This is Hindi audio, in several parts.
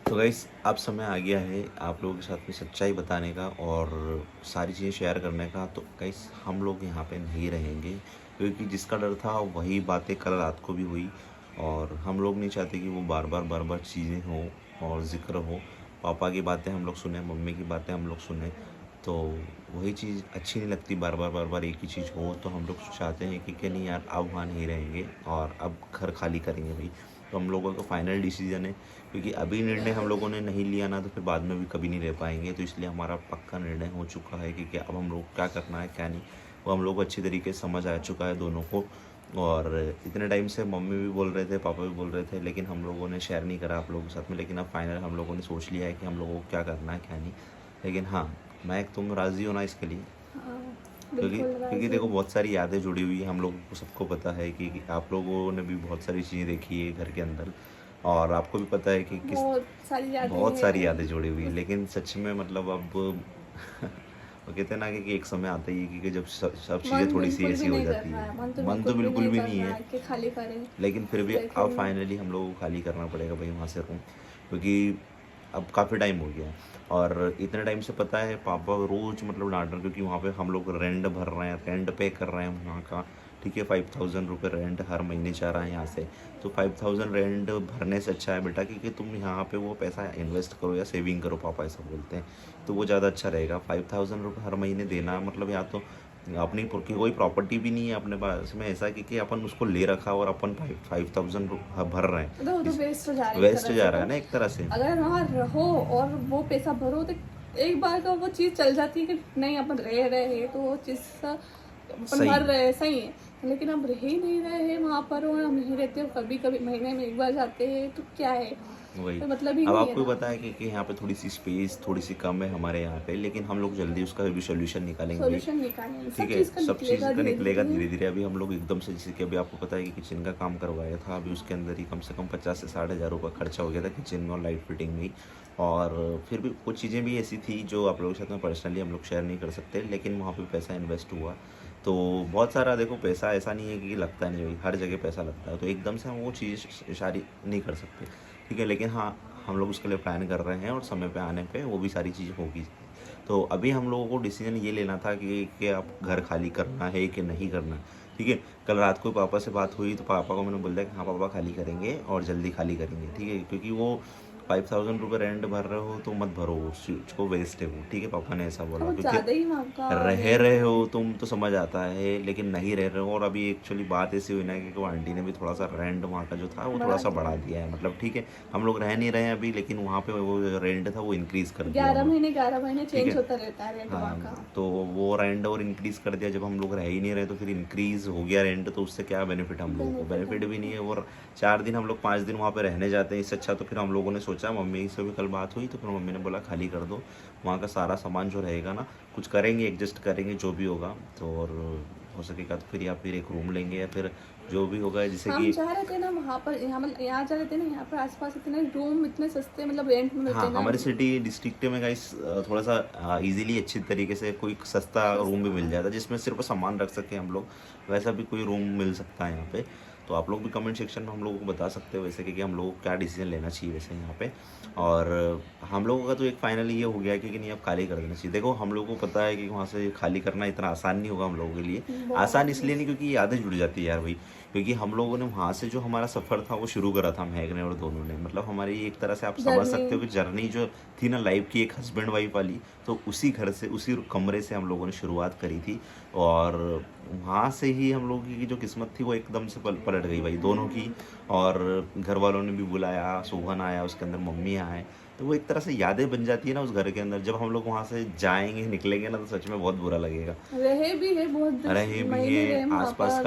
तो गाइस अब समय आ गया है आप लोगों के साथ में सच्चाई बताने का और सारी चीज़ें शेयर करने का। तो गाइस हम लोग यहाँ पे नहीं रहेंगे क्योंकि जिसका डर था वही बातें कल रात को भी हुई। और हम लोग नहीं चाहते कि वो बार बार चीज़ें हों और ज़िक्र हो। पापा की बातें हम लोग सुने, मम्मी की बातें हम लोग सुने, तो वही चीज़ अच्छी नहीं लगती। बार बार एक ही चीज़ हो। तो हम लोग चाहते हैं कि नहीं यार, अब वहाँ नहीं रहेंगे और अब घर खाली करेंगे भाई। तो हम लोगों का फाइनल डिसीजन है, क्योंकि अभी निर्णय हम लोगों ने नहीं लिया ना तो फिर बाद में भी कभी नहीं ले पाएंगे। तो इसलिए हमारा पक्का निर्णय हो चुका है कि अब हम लोग क्या करना है क्या नहीं, वो हम लोग को अच्छी तरीके से समझ आ चुका है दोनों को। और इतने टाइम से मम्मी भी बोल रहे थे, पापा भी बोल रहे थे, लेकिन हम लोगों ने शेयर नहीं करा आप लोगों के साथ में। लेकिन अब फाइनल हम लोगों ने सोच लिया है कि हम लोगों को क्या करना है क्या नहीं। लेकिन हाँ, मैं तुम राज़ी हो ना इसके लिए? हाँ, क्योंकि बिल्कुल क्योंकि राज़ी देखो हूँ। बहुत सारी यादें जुड़ी हुई है, हम लोगों को सबको पता है कि आप लोगों ने भी बहुत सारी चीज़ें देखी है घर के अंदर। और आपको भी पता है कि किस बहुत सारी यादें बहुत सारी हैं। यादें जुड़ी हुई है। उस लेकिन सच में मतलब अब वो कहते हैं ना कि एक समय आता ही है कि जब सब चीज़ें मन थोड़ी सी बिल्कुल भी ऐसी हो नहीं कर जाती रहा है। है, मन तो मन तो बिल्कुल भी बिल्कुल नहीं भी कर नहीं रहा है, है कि खाली करें। लेकिन फिर भी अब लेकिन फाइनली हम लोगों को खाली करना पड़ेगा भाई वहाँ से रूम, क्योंकि अब काफ़ी टाइम हो गया है। और इतने टाइम से पता है पापा रोज़ मतलब डांट रहे हैं, क्योंकि वहाँ पे हम लोग रेंट भर रहे हैं, रेंट पे कर रहे हैं वहाँ का। ठीक है, 5,000 रुपये रेंट हर महीने जा रहा है यहाँ से। तो 5,000 रेंट भरने से अच्छा है बेटा कि तुम यहाँ पे वो पैसा इन्वेस्ट करो या सेविंग करो, पापा ऐसा बोलते हैं। तो वो ज़्यादा अच्छा रहेगा। 5,000 रुपये हर महीने देना मतलब, या तो अपनी की कोई प्रॉपर्टी भी नहीं है अपने पास में ऐसा कि अपन उसको ले रखा और अपन 5,000 भर रहे हैं। मतलब वो तो इस वेस्ट हो जा रहा है एक वेस्ट तरह जा से। रहा तो है ना एक तरह से। अगर वहाँ रहो और वो पैसा भरो तो एक बार का वो चीज़ चल जाती है कि नहीं अपन रह रहे हैं तो वो चीज़ अपन सही भर है। रहे हैं, सही है। लेकिन अब रह ही नहीं रहे हैं वहाँ पर और हम नहीं रहते हो, कभी कभी महीने में एक बार जाते हैं तो क्या है, वही। तो मतलब ही अब नहीं है आपको भी ना। पता है कि यहाँ पे थोड़ी सी स्पेस थोड़ी सी कम है हमारे यहाँ पे, लेकिन हम लोग जल्दी उसका भी सोल्यूशन निकालेंगे। सॉल्यूशन निकालेंगे, ठीक सब है, चीज़ का सब चीज़ निकलेगा का धीरे निकलेगा धीरे। धीरे धीरे। अभी हम लोग एकदम से, जैसे कि अभी आपको पता है कि किचन का काम करवाया था, अभी उसके अंदर ही कम से कम 50 से 60 हज़ार रुपये खर्चा हो गया था किचन में और लाइट फिटिंग में ही। और फिर भी कुछ चीज़ें भी ऐसी थी जो आप लोगों के साथ में पर्सनली हम लोग शेयर नहीं कर सकते, लेकिन वहाँ पे पैसा इन्वेस्ट हुआ। तो बहुत सारा देखो, पैसा ऐसा नहीं है कि लगता नहीं भाई, हर जगह पैसा लगता है। तो एकदम से हम वो चीज़ सारी नहीं कर सकते। ठीक है, लेकिन हाँ, हम लोग उसके लिए प्लान कर रहे हैं और समय पे आने पे वो भी सारी चीज़ होगी। तो अभी हम लोगों को डिसीजन ये लेना था कि आप घर खाली करना है कि नहीं करना। ठीक है, कल रात को पापा से बात हुई तो पापा को मैंने बोल दिया कि हाँ पापा, खाली करेंगे और जल्दी खाली करेंगे। ठीक है, क्योंकि वो 5,000 रुपये रेंट भर रहे हो तो मत भरो, उस चीज़ को वेस्ट है वो। ठीक है, पापा ने ऐसा बोला, बहुत क्योंकि ज़्यादा ही वहाँ का रह रेंट रहे है। हो तुम तो समझ आता है, लेकिन नहीं रह रहे हो। और अभी एक्चुअली बात ऐसी हुई ना कि वो आंटी ने भी थोड़ा सा रेंट वहाँ का जो था वो थोड़ा बढ़ा सा दिया बढ़ा है। दिया है। मतलब ठीक है, हम लोग रह नहीं रहे हैं अभी, लेकिन वहाँ पे वो रेंट था वो इंक्रीज़ कर दिया 11 उन्होंने। महीने 11 महीने ठीक चेंज है, होता रहता है रेंट वहाँ का। हाँ, तो वो रेंट और इंक्रीज़ कर दिया। जब हम लोग रह ही नहीं रहे तो फिर इंक्रीज़ हो गया रेंट, तो उससे क्या बेनिफिट हम लोगों को? बेनिफिट बेनिफिट भी हमको। नहीं है। और 4 दिन हम लोग 5 दिन वहाँ पे रहने जाते हैं, इससे अच्छा तो फिर हम लोगों ने सोचा, मम्मी से भी कल बात हुई तो फिर मम्मी ने बोला खाली कर दो। वहाँ का सारा सामान जो रहेगा ना, कुछ करेंगे, एडजस्ट करेंगे जो भी होगा। तो और हो सकेगा तो फिर या फिर एक रूम लेंगे या फिर जो भी होगा, जैसे हम कि चाह रहे थे ना वहाँ पर, यहाँ मतलब यहाँ जा रहे थे ना, यहाँ पर आसपास इतने रूम इतने सस्ते मतलब रेंट में मिलते हाँ, हैं ना। हमारे सिटी डिस्ट्रिक्ट में गाइस थोड़ा सा इजीली अच्छी तरीके से कोई सस्ता रूम भी मिल जाता है जिसमें सिर्फ सामान रख सके हम लोग। वैसा भी कोई रूम मिल सकता है यहाँ पे। तो आप लोग भी कमेंट सेक्शन में हम लोगों को बता सकते हो वैसे कि हम लोगों को क्या डिसीजन लेना चाहिए वैसे यहाँ पे। और हम लोगों का तो एक फाइनली ये हो गया है कि नहीं, अब खाली कर देना चाहिए। देखो हम लोगों को पता है कि वहाँ से खाली करना इतना आसान नहीं होगा हम लोगों के लिए। आसान बहुत इसलिए नहीं क्योंकि यादें जुड़ जाती है यार भाई। क्योंकि हम लोगों ने वहाँ से जो हमारा सफ़र था वो शुरू करा था महक ने और दोनों ने। मतलब हमारी एक तरह से आप समझ जर्नी। सकते हो कि जर्नी जो थी ना लाइफ की, एक हस्बैंड वाइफ वाली, तो उसी घर से उसी कमरे से हम लोगों ने शुरुआत करी थी। और वहाँ से ही हम लोगों की जो किस्मत थी वो एकदम से पलट गई भाई दोनों की। और घर वालों ने भी बुलाया, सोहन आया, उसके अंदर मम्मी आए। तो वो एक तरह से यादें बन जाती है ना उस घर के अंदर। जब हम लोग वहाँ से जाएंगे निकलेंगे ना तो सच में बहुत बुरा लगेगा। रहे भी है बहुत रहे भी महीने हैं, रहे वहाँ पर। आसपास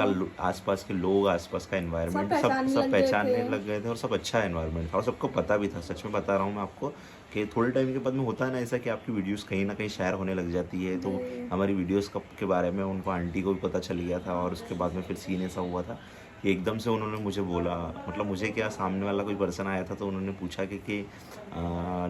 के लोग, आसपास का सब एनवायरनमेंट, सब पहचानने सब लग गए थे। पहचानने लग गए थे। और सब अच्छा एनवायरनमेंट था और सबको पता भी था। सच में बता रहा हूँ मैं आपको कि थोड़े टाइम के बाद में होता है ना ऐसा कि आपकी वीडियोस कहीं ना कहीं शेयर होने लग जाती है। तो हमारी वीडियोस के बारे में उनको आंटी को भी पता चल गया था। और उसके बाद में फिर सीन ऐसा हुआ था कि एकदम से उन्होंने मुझे बोला, मतलब मुझे क्या, सामने वाला कोई पर्सन आया था तो उन्होंने पूछा कि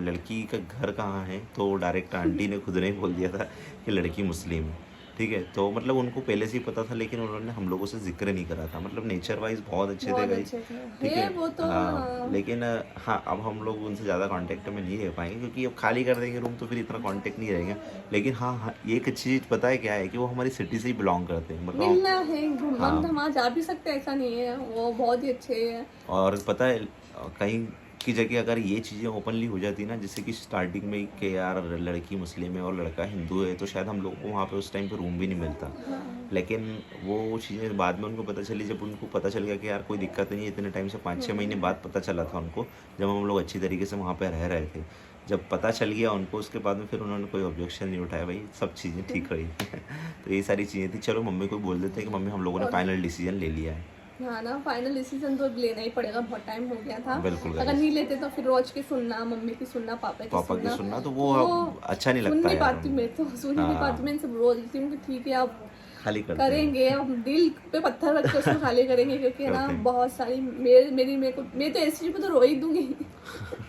लड़की का घर कहाँ है। तो डायरेक्ट आंटी ने खुद ने ही बोल दिया था कि लड़की मुस्लिम है। ठीक है, तो मतलब उनको पहले से ही पता था, लेकिन उन्होंने हम लोगों से जिक्र नहीं करा था। मतलब नेचर वाइज बहुत अच्छे थे बहुत भाई, अच्छे थे। ठीक है। वो तो हाँ, हाँ। लेकिन हाँ, अब हम लोग उनसे ज़्यादा कांटेक्ट में नहीं रह पाएंगे, क्योंकि अब खाली कर देंगे रूम तो फिर इतना कांटेक्ट नहीं रहेगा। लेकिन हाँ हाँ, एक चीज़ पता है क्या है, कि वो हमारी सिटी से ही बिलोंग करते हैं, मतलब। मिलना है, हाँ, हम वहाँ जा भी सकते हैं, ऐसा नहीं है, वो बहुत ही अच्छे हैं। और पता है कहीं की जगह अगर ये चीज़ें ओपनली हो जाती ना, जैसे कि स्टार्टिंग में कि यार लड़की मुस्लिम है और लड़का हिंदू है, तो शायद हम लोग को वहाँ पे उस टाइम पे रूम भी नहीं मिलता। लेकिन वो चीज़ें बाद में उनको पता चली, जब उनको पता चल गया कि यार कोई दिक्कत नहीं है। इतने टाइम से 5-6 महीने बाद पता चला था उनको, जब हम लोग अच्छी तरीके से वहाँ पे रह रहे थे। जब पता चल गया उनको, उसके बाद में फिर उन्होंने कोई ऑब्जेक्शन नहीं उठाया भाई, सब चीज़ें ठीक रही। तो ये सारी चीज़ें थी। चलो मम्मी को बोल देते हैं कि मम्मी हम लोगों ने फाइनल डिसीजन ले लिया है। हाँ ना, फाइनल डिसीजन तो अब लेना ही पड़ेगा, बहुत टाइम हो गया था। बिल्कुल अगर guys। नहीं लेते तो फिर रोज की सुनना, मम्मी की सुनना, पापा की सुनना तो वो अब अच्छा नहीं सुन लगता नहीं यार। पाती, मैं तो सुन ही नहीं हाँ, पाती। मैं इनसे बोलती हूँ कि ठीक है आप खाली करते हैं। करेंगे, हम दिल पे पत्थर रख के उसको खाली करेंगे, क्योंकि है ना करते हैं। बहुत सारी मैं तो ऐसी चीज पे तो रो ही दूंगी।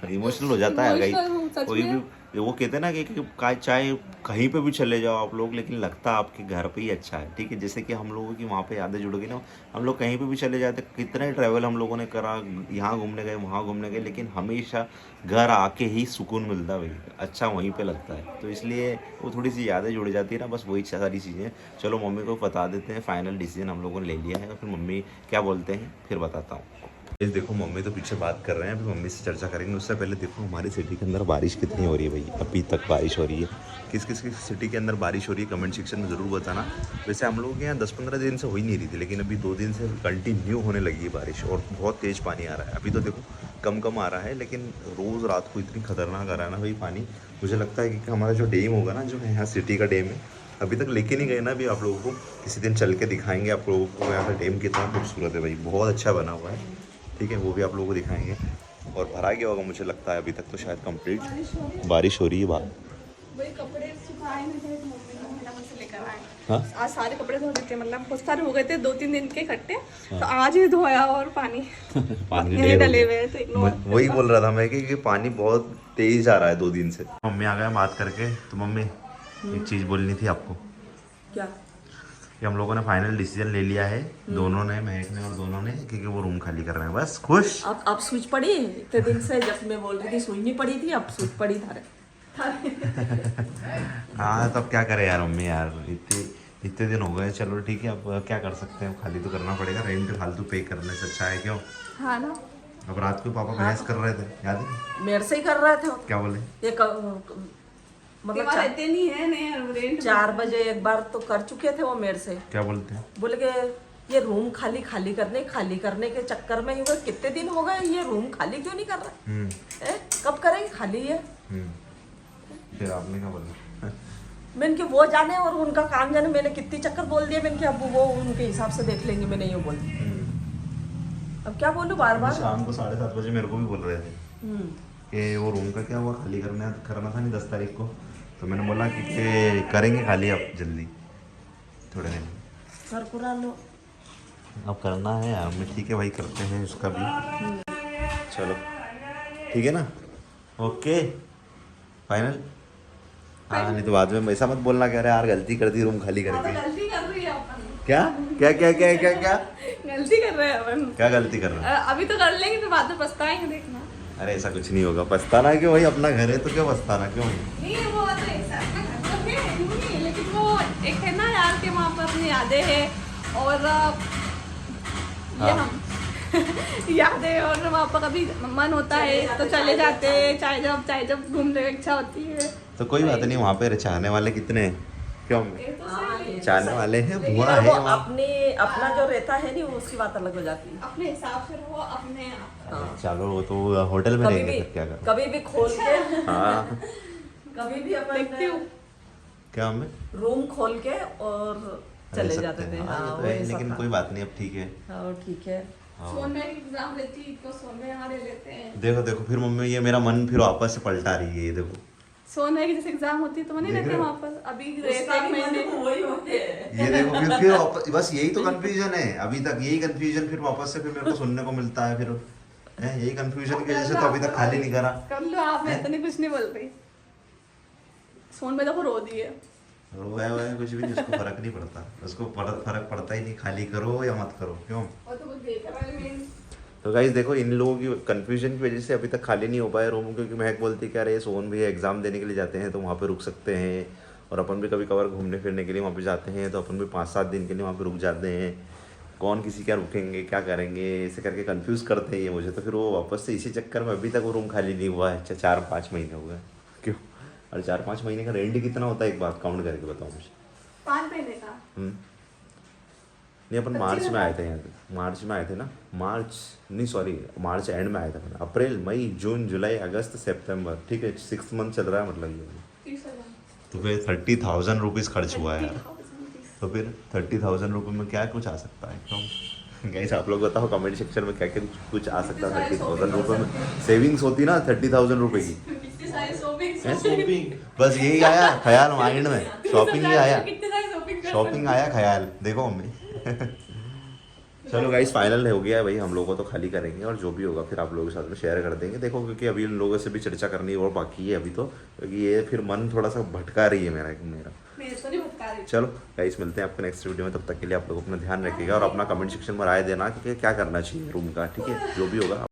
इमोशनल हो जाता है भाई। इमोशनल हूँ सच कोई में। भी वो कहते हैं ना कि चाहे कहीं पे भी चले जाओ आप लोग, लेकिन लगता आपके घर पे ही अच्छा है, ठीक है। जैसे कि हम लोगों की वहाँ पे यादें जुड़ गई ना, हम लोग कहीं पे भी चले जाते, कितना ही ट्रैवल हम लोगों ने करा, यहाँ घूमने गए वहाँ घूमने गए, लेकिन हमेशा घर आके ही सुकून मिलता है भाई, अच्छा वहीं पे लगता है। तो इसलिए वो थोड़ी सी यादें जुड़ जाती है ना, बस वही सारी चीज़ें। चलो मम्मी को बता देते हैं, फाइनल डिसीजन हम लोगों ने ले लिया है, फिर मम्मी क्या बोलते हैं फिर बताता हूँ। इस देखो मम्मी तो पीछे बात कर रहे हैं, अभी मम्मी से चर्चा करेंगे। उससे पहले देखो हमारी सिटी के अंदर बारिश कितनी हो रही है भाई, अभी तक बारिश हो रही है। किस किस की सिटी के अंदर बारिश हो रही है कमेंट सेक्शन में ज़रूर बताना। वैसे हम लोग के यहाँ 10-15 दिन से हो ही नहीं रही थी, लेकिन अभी 2 दिन से कंटिन्यू होने लगी है बारिश, और बहुत तेज़ पानी आ रहा है। अभी तो देखो कम कम आ रहा है, लेकिन रोज़ रात को इतनी खतरनाक आ रहा है ना भाई पानी। मुझे लगता है कि हमारा जो डैम होगा ना, जो है यहाँ सिटी का डैम है, अभी तक लेके नहीं गए ना। अभी आप लोगों को किसी दिन चल के दिखाएंगे आप लोगों को यहाँ का डैम कितना खूबसूरत है भाई, बहुत अच्छा बना हुआ है, ठीक है। वो भी आप लोगों को दिखाएंगे। और भरा गया होगा मुझे लगता है, अभी तक तो शायद कंप्लीट बारिश हो रही है बाहर। वही कपड़े सुखाए नहीं थे, मम्मी को फटाफट से लेकर आए। हाँ, आज सारे कपड़े धो देते, मतलब बहुत सारे हो गए थे 2-3 दिन के इकट्ठे। तो आज ही धोया, और पानी पानी यहीं ढेर हो डले गया। हुए हैं, तो ignore वही बोल रहा था मैं कि पानी बहुत तेज आ रहा है 2 दिन से। मम्मी आ गए बात करके। तो मम्मी एक चीज़ बोलनी थी आपको, क्या? कि हम लोगों ने फाइनल डिसीजन ले लिया है, दोनों ने, महक ने और दोनों ने, क्योंकि वो रूम खाली कर रहे हैं। बस खुश। अब सूझ पड़ी इतने दिन से, जब मैं बोल रही थी सूझ नहीं पड़ी थी, अब सूझ पड़ी थारे। हाँ, तब क्या करें यार मम्मी, यार इतने दिन हो गए। चलो ठीक है, अब क्या कर सकते हैं, खाली तो करना पड़ेगा। रेंट फालतू पे करने से अच्छा है, क्यों। हाँ ना, अब रात को पापा बहस कर रहे थे, याद है। मेरे से ही कर रहे थे वो। क्या बोले। ये मतलब रहते नहीं है नहीं रेंट 4 बजे एक बार तो कर चुके थे वो मेरे से। क्या बोलते हैं। बोले कि ये रूम खाली करने के चक्कर में ही कितने दिन हो गए, ये रूम खाली क्यों नहीं कर रहे, कब करेंगे खाली ये। फिर आपने क्या बोला। मैंने कि वो जाने और उनका काम जाने, मैंने कितनी चक्कर बोल दिया। मैंने कि अब वो उनके हिसाब से देख लेंगे, मैंने यूँ बोली। अब क्या बोलूँ बार बार। शाम को 7:30 बजे मेरे को भी बोल रहे थे कि वो रूम का क्या हुआ, खाली करना था नहीं 10 तारीख को। तो मैंने बोला कि करेंगे खाली अब जल्दी, थोड़े दिन कर कुरा लो। अब करना है यार हमें, ठीक है भाई, करते हैं उसका भी। चलो ठीक है ना, ओके फाइनल। हाँ, नहीं तो बाद में ऐसा मत बोलना कह रहे यार गलती कर दी रूम खाली करके। गलती कर रही है अपन, क्या क्या क्या क्या क्या क्या गलती कर रहे हैं अपन। क्या गलती कर रहे हैं। अभी तो कर लेंगे, फिर बाद में पछताएंगे, देखना। अरे ऐसा कुछ नहीं होगा, पछताना क्यों भाई, अपना घर है तो क्यों पछताना क्यों। नहीं वो तो ऐसा अपना घर तो है, यूं नहीं है, लेकिन वो एक है ना यार के वहाँ पर अपनी यादें हैं, और ये हम यादें, और वहाँ पर कभी मन होता है तो चले जाते हैं, चाहे जब घूमने की इच्छा होती है। तो कोई बात नहीं, वहाँ पे चाहने वाले कितने हैं, क्यों ये तो सही है। चाहने वाले हैं, लेकिन हुआ वो है वहाँ। अपना जो रहता है नहीं, वो उसकी बात अलग हो जाती है। अपने हिसाब से वो अपने आप। चलो वो तो होटल में कभी रहेंगे भी फिर क्या करो। कभी भी खोल के हाँ, कभी भी देखती हूँ। अपन क्या हमें रूम खोल के और रह चले सकते जाते थे। हैं। हाँ, ये हाँ, तो वो है, ऐसा लेकिन था। कोई बात नहीं, अब ठीक है। हाँ ठीक है। हाँ। सोन में एग्जाम लेती तो सोन में यहाँ ले लेते हैं। देखो देखो फिर मम्मी ये मेरा मन फिर वापस से पलटा रही है, ये देखो। सोन है कि जैसे एग्जाम होती है तो नहीं देख रहते रहे हो? वहाँ पर, अभी रहता एक महीने। वही होते हैं। ये देखो फिर वापस, बस यही तो कंफ्यूजन है अभी तक, यही कंफ्यूजन फिर वापस से फिर मेरे को सुनने को मिलता है। फिर यही कंफ्यूजन की वजह से तो अभी तक खाली नहीं करा। कर लो आप, मैं तो नहीं कुछ नहीं बोल रही। सोन में देखो रो दी है। रोया हुआ कुछ भी नहीं, उसको फर्क नहीं पड़ता, उसको फर्क पड़ता ही नहीं, खाली करो या मत करो, क्यों। और तो कुछ देख रहा है मैं। तो गाइस देखो, इन लोगों की कन्फ्यूजन की वजह से अभी तक खाली नहीं हो पाया रूम, क्योंकि महक बोलती है कि अरे सोन भी एग्ज़ाम देने के लिए जाते हैं तो वहाँ पे रुक सकते हैं, और अपन भी कभी कभार घूमने फिरने के लिए वहाँ पे जाते हैं तो अपन भी 5-7 दिन के लिए वहाँ पे रुक जाते हैं, कौन किसी क्या रुकेंगे क्या करेंगे ऐसे करके कंफ्यूज करते हैं ये मुझे। तो फिर वो वापस से इसी चक्कर में अभी तक वो रूम खाली नहीं हुआ है। 4-5 महीने हो गए, क्यों। और 4-5 महीने का रेंट कितना होता है, एक बात काउंट करके बताओ मुझे। 5 महीने का। नहीं, अपन मार्च में आए थे यहाँ पे, मार्च में आए थे ना, मार्च नहीं सॉरी मार्च एंड में आए थे अपन। अप्रैल मई जून जुलाई अगस्त सितंबर, ठीक है 6 मंथ चल रहा है मतलब ये। 30,000। तो फिर 30,000 रुपीज़ खर्च हुआ है यार। तो फिर 30,000 रुपये में क्या कुछ आ सकता है, क्यों। गाइस आप लोग बताओ कमेंट सेक्शन में क्या क्या कुछ आ सकता है 30,000 रुपये में। सेविंग्स होती ना 30,000 रुपये की। कितनी सारी शॉपिंग। शॉपिंग बस यही आया ख्याल माइंड में, शॉपिंग ही आया, कितनी सारी शॉपिंग कर शॉपिंग आया ख्याल। देखो मम्मी चलो गाइस फाइनल हो गया है भाई, हम लोगों को तो खाली करेंगे और जो भी होगा फिर आप लोगों के साथ में शेयर कर देंगे। देखो क्योंकि अभी उन लोगों से भी चर्चा करनी और बाकी है अभी तो, क्योंकि ये फिर मन थोड़ा सा भटका रही है मेरा। मेरे तो नहीं भटका रही। चलो गाइस मिलते हैं आपको नेक्स्ट वीडियो में, तब तक के लिए आप लोग अपना ध्यान रखिएगा और अपना कमेंट सेक्शन में राय देना कि क्या करना चाहिए रूम का, ठीक है जो भी होगा।